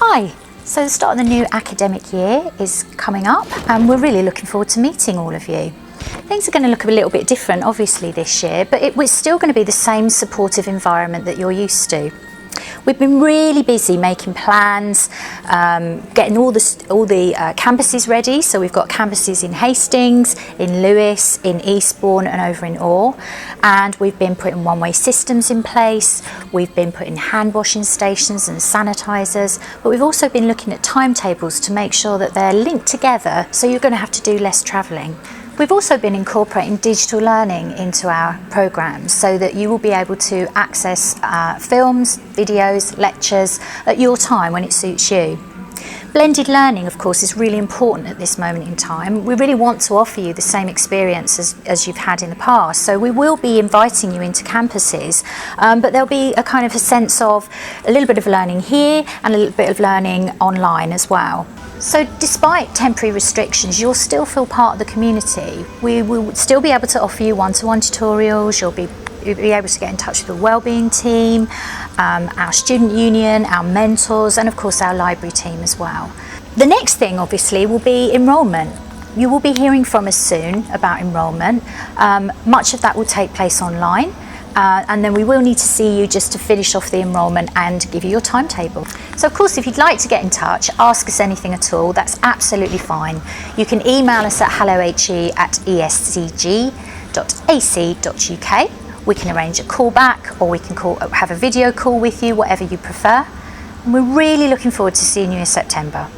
Hi, so the start of the new academic year is coming up and we're really looking forward to meeting all of you. Things are going to look a little bit different obviously this year, but it's still going to be the same supportive environment that you're used to. We've been really busy making plans, getting all the campuses ready. So we've got campuses in Hastings, in Lewes, in Eastbourne and over in Orr. And we've been putting one-way systems in place. We've been putting hand washing stations and sanitisers. But we've also been looking at timetables to make sure that they're linked together, so you're going to have to do less travelling. We've also been incorporating digital learning into our programmes so that you will be able to access films, videos, lectures at your time when it suits you. Blended learning, of course, is really important at this moment in time. We really want to offer you the same experience as you've had in the past. So we will be inviting you into campuses, but there'll be a kind of a sense of a little bit of learning here and a little bit of learning online as well. So despite temporary restrictions, you'll still feel part of the community. We will still be able to offer you one-to-one tutorials. You'll be able to get in touch with the wellbeing team, our student union, our mentors, and of course our library team as well. The next thing obviously will be enrolment. You will be hearing from us soon about enrolment. Much of that will take place online. And then we will need to see you just to finish off the enrolment and give you your timetable. So of course, if you'd like to get in touch, ask us anything at all, that's absolutely fine. You can email us at hellohe@escg.ac.uk. We can arrange a call back, or we can have a video call with you, whatever you prefer. And we're really looking forward to seeing you in September.